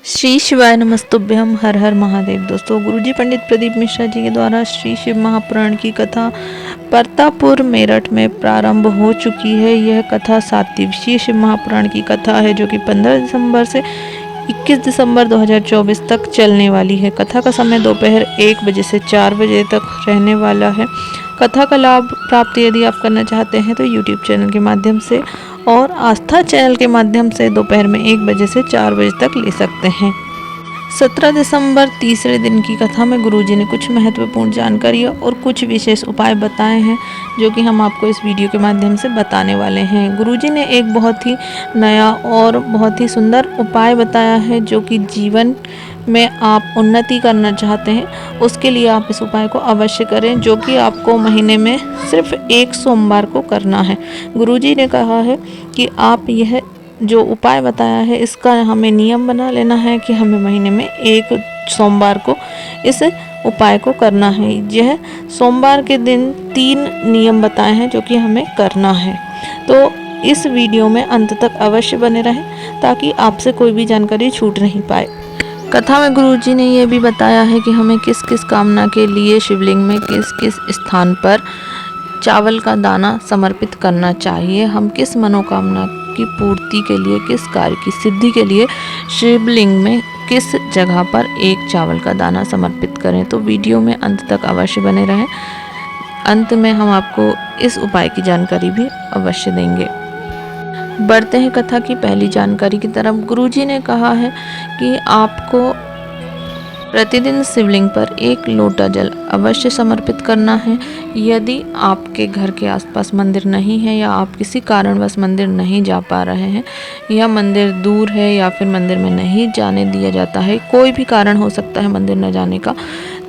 श्री शिवाय नमस्तुभ्यम। हर हर महादेव। दोस्तों, गुरुजी पंडित प्रदीप मिश्रा जी के द्वारा श्री शिव महापुराण की कथा परतापुर मेरठ में प्रारंभ हो चुकी है। यह कथा 7 दिवसीय शिव महापुराण की कथा है जो कि 15 दिसंबर से 21 दिसंबर 2024 तक चलने वाली है। कथा का समय दोपहर 1 बजे से 4 बजे तक रहने वाला है। कथा का लाभ प्राप्त यदि आप करना चाहते हैं तो यूट्यूब चैनल के माध्यम से और आस्था चैनल के माध्यम से दोपहर में 1 बजे से 4 बजे तक ले सकते हैं। 17 दिसंबर तीसरे दिन की कथा में गुरुजी ने कुछ महत्वपूर्ण जानकारी और कुछ विशेष उपाय बताए हैं जो कि हम आपको इस वीडियो के माध्यम से बताने वाले हैं। गुरुजी ने एक बहुत ही नया और बहुत ही सुंदर उपाय बताया है जो कि जीवन में आप उन्नति करना चाहते हैं उसके लिए आप इस उपाय को अवश्य करें, जो कि आपको महीने में सिर्फ 1 सोमवार को करना है। गुरुजी ने कहा है कि आप यह जो उपाय बताया है इसका हमें नियम बना लेना है कि हमें महीने में 1 सोमवार को इस उपाय को करना है। यह सोमवार के दिन 3 नियम बताए हैं जो कि हमें करना है। तो इस वीडियो में अंत तक अवश्य बने रहें ताकि आपसे कोई भी जानकारी छूट नहीं पाए। कथा में गुरुजी ने यह भी बताया है कि हमें किस किस कामना के लिए शिवलिंग में किस किस स्थान पर चावल का दाना समर्पित करना चाहिए, हम किस मनोकामना की पूर्ति के लिए, किस कार्य की सिद्धि के लिए शिवलिंग में किस जगह पर 1 चावल का दाना समर्पित करें। तो वीडियो में अंत तक अवश्य बने रहें। अंत में हम आपको इस उपाय की जानकारी भी अवश्य देंगे। बढ़ते हैं कथा की पहली जानकारी की तरफ। गुरुजी ने कहा है कि आपको प्रतिदिन शिवलिंग पर 1 लोटा जल अवश्य समर्पित करना है। यदि आपके घर के आसपास मंदिर नहीं है या आप किसी कारणवश मंदिर नहीं जा पा रहे हैं या मंदिर दूर है या फिर मंदिर में नहीं जाने दिया जाता है, कोई भी कारण हो सकता है मंदिर न जाने का,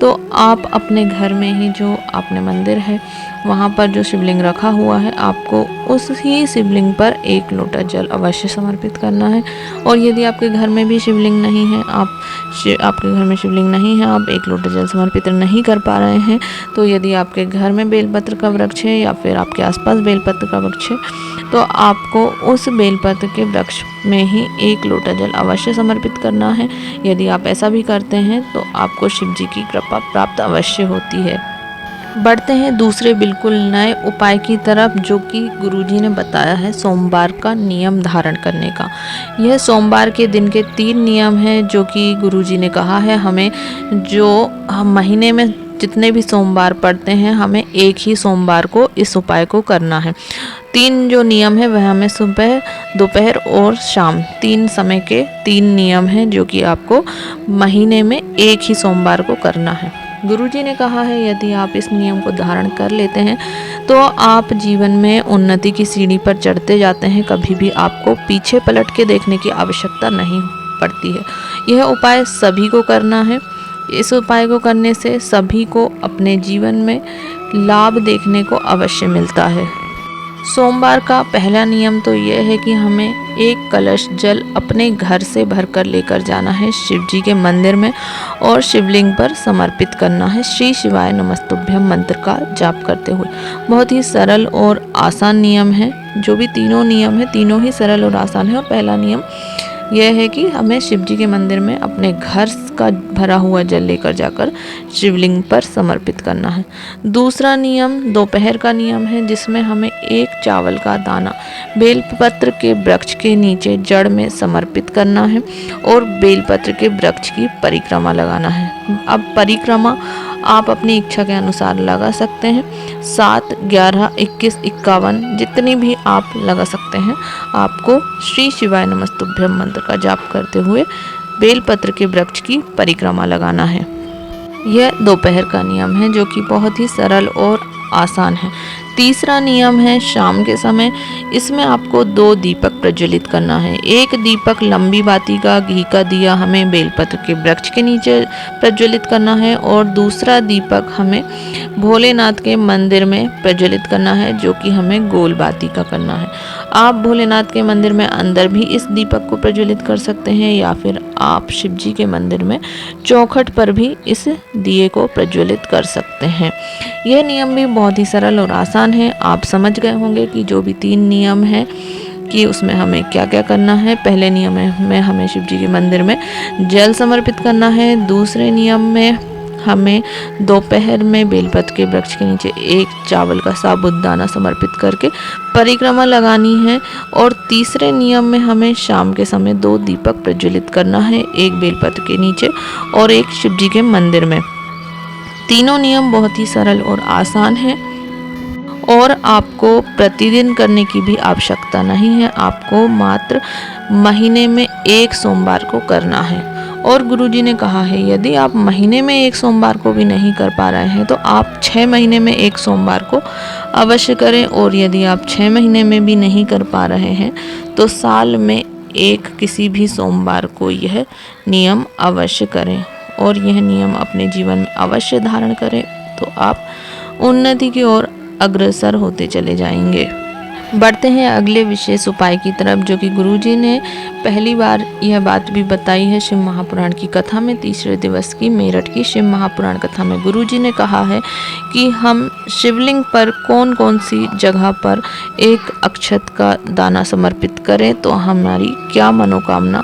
तो आप अपने घर में ही जो अपने मंदिर है वहाँ पर जो शिवलिंग रखा हुआ है आपको उस ही शिवलिंग पर 1 लोटा जल अवश्य समर्पित करना है। और यदि आपके घर में भी शिवलिंग नहीं है, आपके घर में शिवलिंग नहीं है, आप 1 लोटा जल समर्पित नहीं कर पा रहे हैं, तो यदि आपके घर में बेलपत्र का वृक्ष है या फिर आपके आसपास बेलपत्र का वृक्ष है तो आपको उस बेलपत्र के वृक्ष में ही 1 लोटा जल अवश्य समर्पित करना है। यदि आप ऐसा भी करते हैं तो आपको शिव जी की कृपा प्राप्त अवश्य होती है। बढ़ते हैं दूसरे बिल्कुल नए उपाय की तरफ जो कि गुरुजी ने बताया है सोमवार का नियम धारण करने का। यह सोमवार के दिन के 3 नियम हैं जो कि गुरुजी ने कहा है हमें, जो हम महीने में जितने भी सोमवार पड़ते हैं हमें 1 ही सोमवार को इस उपाय को करना है। 3 जो नियम है वह हमें सुबह, दोपहर और शाम 3 समय के 3 नियम हैं जो कि आपको महीने में 1 ही सोमवार को करना है। गुरुजी ने कहा है यदि आप इस नियम को धारण कर लेते हैं तो आप जीवन में उन्नति की सीढ़ी पर चढ़ते जाते हैं, कभी भी आपको पीछे पलट के देखने की आवश्यकता नहीं पड़ती है। यह उपाय सभी को करना है। इस उपाय को करने से सभी को अपने जीवन में लाभ देखने को अवश्य मिलता है। सोमवार का पहला नियम तो यह है कि हमें 1 कलश जल अपने घर से भरकर लेकर जाना है शिव जी के मंदिर में और शिवलिंग पर समर्पित करना है श्री शिवाय नमस्तुभ्यम मंत्र का जाप करते हुए। बहुत ही सरल और आसान नियम है। जो भी तीनों नियम है तीनों ही सरल और आसान है। और पहला नियम यह है कि हमें शिव जी के मंदिर में अपने घर का भरा हुआ जल लेकर जाकर शिवलिंग पर समर्पित करना है। दूसरा नियम दोपहर का नियम है जिसमें हमें 1 चावल का दाना बेलपत्र के वृक्ष के नीचे जड़ में समर्पित करना है और बेलपत्र के वृक्ष की परिक्रमा लगाना है। अब परिक्रमा आप अपनी इच्छा के अनुसार लगा सकते हैं, 7, 11, 21, 51 जितनी भी आप लगा सकते हैं। आपको श्री शिवाय नमस्तुभ्यम मंत्र का जाप करते हुए बेलपत्र के वृक्ष की परिक्रमा लगाना है। यह दोपहर का नियम है जो कि बहुत ही सरल और आसान है। तीसरा नियम है शाम के समय। इसमें आपको 2 दीपक प्रज्वलित करना है। 1 दीपक लंबी बाती का घी का दिया हमें बेलपत्र के वृक्ष के नीचे प्रज्वलित करना है और दूसरा दीपक हमें भोलेनाथ के मंदिर में प्रज्वलित करना है जो कि हमें गोल बाती का करना है। आप भोलेनाथ के मंदिर में अंदर भी इस दीपक को प्रज्वलित कर सकते हैं या फिर आप शिव जी के मंदिर में चौखट पर भी इस दिए को प्रज्वलित कर सकते हैं। यह नियम भी बहुत ही सरल और आसान है। आप समझ गए होंगे कि जो भी 3 नियम हैं कि उसमें हमें क्या क्या करना है। पहले नियम में हमें शिव जी के मंदिर में जल समर्पित करना है। दूसरे नियम में हमें दोपहर में बेलपत्र के वृक्ष के नीचे एक चावल का साबुत दाना समर्पित करके परिक्रमा लगानी है। और तीसरे नियम में हमें शाम के समय 2 दीपक प्रज्वलित करना है, एक बेलपत्र के नीचे और एक शिव जी के मंदिर में। तीनों नियम बहुत ही सरल और आसान हैं और आपको प्रतिदिन करने की भी आवश्यकता नहीं है। आपको मात्र महीने में 1 सोमवार को करना है। और गुरुजी ने कहा है यदि आप महीने में 1 सोमवार को भी नहीं कर पा रहे हैं तो आप 6 महीने में 1 सोमवार को अवश्य करें। और यदि आप 6 महीने में भी नहीं कर पा रहे हैं तो साल में एक किसी भी सोमवार को यह नियम अवश्य करें और यह नियम अपने जीवन में अवश्य धारण करें तो आप उन्नति की ओर अग्रसर होते चले जाएंगे। बढ़ते हैं अगले विशेष उपाय की तरफ, जो कि गुरुजी ने पहली बार यह बात भी बताई है शिव महापुराण की कथा में। तीसरे दिवस की मेरठ की शिव महापुराण कथा में गुरुजी ने कहा है कि हम शिवलिंग पर कौन कौन सी जगह पर एक अक्षत का दाना समर्पित करें तो हमारी क्या मनोकामना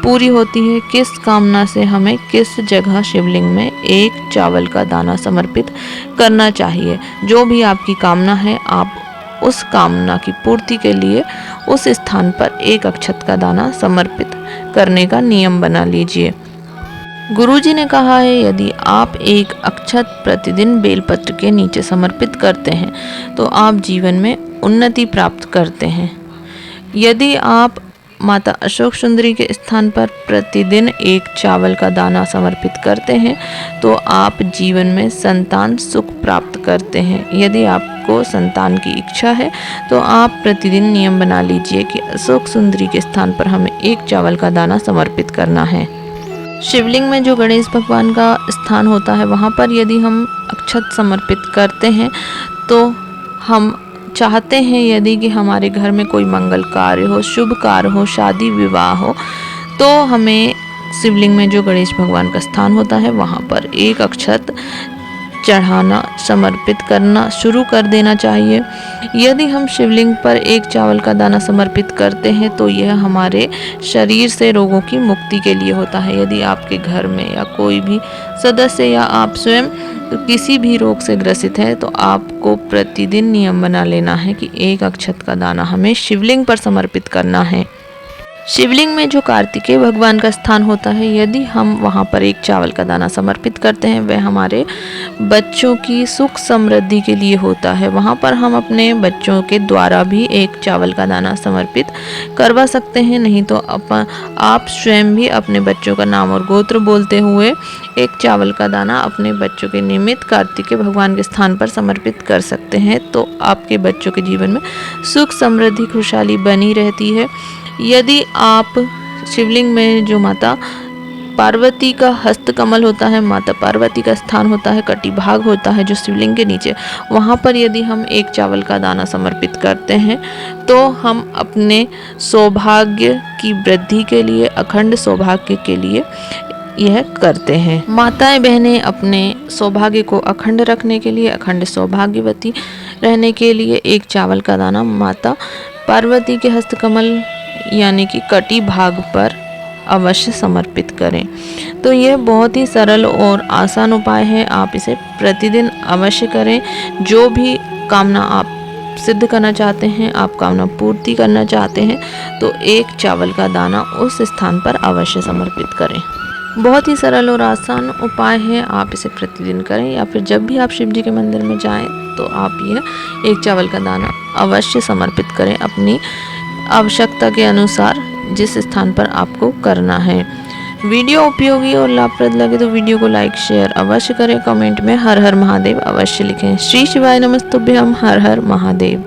पूरी होती है, किस कामना से हमें किस जगह शिवलिंग में एक चावल का दाना समर्पित करना चाहिए। जो भी आपकी कामना है आप उस कामना की पूर्ति के लिए उस स्थान पर एक अक्षत का दाना समर्पित करने का नियम बना लीजिए। गुरुजी ने कहा है यदि आप एक अक्षत प्रतिदिन बेलपत्र के नीचे समर्पित करते हैं तो आप जीवन में उन्नति प्राप्त करते हैं। यदि आप माता अशोक सुंदरी के स्थान पर प्रतिदिन एक चावल का दाना समर्पित करते हैं तो आप जीवन में संतान सुख प्राप्त करते हैं। यदि आपको संतान की इच्छा है तो आप प्रतिदिन नियम बना लीजिए कि अशोक सुंदरी के स्थान पर हमें एक चावल का दाना समर्पित करना है। शिवलिंग में जो गणेश भगवान का स्थान होता है वहाँ पर यदि हम अक्षत समर्पित करते हैं तो हम चाहते हैं यदि कि हमारे घर में कोई मंगल कार्य हो, शुभ कार्य हो, शादी विवाह हो तो हमें शिवलिंग में जो गणेश भगवान का स्थान होता है वहाँ पर एक अक्षत चढ़ाना समर्पित करना शुरू कर देना चाहिए। यदि हम शिवलिंग पर एक चावल का दाना समर्पित करते हैं तो यह हमारे शरीर से रोगों की मुक्ति के लिए होता है। यदि आपके घर में या कोई भी सदस्य या आप स्वयं किसी भी रोग से ग्रसित है तो आपको प्रतिदिन नियम बना लेना है कि एक अक्षत का दाना हमें शिवलिंग पर समर्पित करना है। शिवलिंग में जो कार्तिकेय भगवान का स्थान होता है यदि हम वहाँ पर एक चावल का दाना समर्पित करते हैं वह हमारे बच्चों की सुख समृद्धि के लिए होता है। वहाँ पर हम अपने बच्चों के द्वारा भी एक चावल का दाना समर्पित करवा सकते हैं, नहीं तो आप स्वयं भी अपने बच्चों का नाम और गोत्र बोलते हुए एक चावल का दाना अपने बच्चों के निमित्त कार्तिकेय भगवान के स्थान पर समर्पित कर सकते हैं तो आपके बच्चों के जीवन में सुख समृद्धि खुशहाली बनी रहती है। यदि आप शिवलिंग में जो माता पार्वती का हस्त कमल होता है, माता पार्वती का स्थान होता है, कटी भाग होता है जो शिवलिंग के नीचे, वहाँ पर यदि हम एक चावल का दाना समर्पित करते हैं तो हम अपने सौभाग्य की वृद्धि के लिए, अखंड सौभाग्य के लिए यह करते हैं। माताएं बहनें अपने सौभाग्य को अखंड रखने के लिए, अखंड सौभाग्यवती रहने के लिए एक चावल का दाना माता पार्वती के हस्तकमल यानी कि कटी भाग पर अवश्य समर्पित करें। तो यह बहुत ही सरल और आसान उपाय है, आप इसे प्रतिदिन अवश्य करें। जो भी कामना आप सिद्ध करना चाहते हैं, आप कामना पूर्ति करना चाहते हैं तो एक चावल का दाना उस स्थान पर अवश्य समर्पित करें। बहुत ही सरल और आसान उपाय है, आप इसे प्रतिदिन करें या फिर जब भी आप शिव जी के मंदिर में जाएं तो आप यह एक चावल का दाना अवश्य समर्पित करें अपनी आवश्यकता के अनुसार जिस स्थान पर आपको करना है। वीडियो उपयोगी और लाभप्रद लगे तो वीडियो को लाइक शेयर अवश्य करें। कमेंट में हर हर महादेव अवश्य लिखें। श्री शिवाय नमस्तुभ्यम। हर हर महादेव।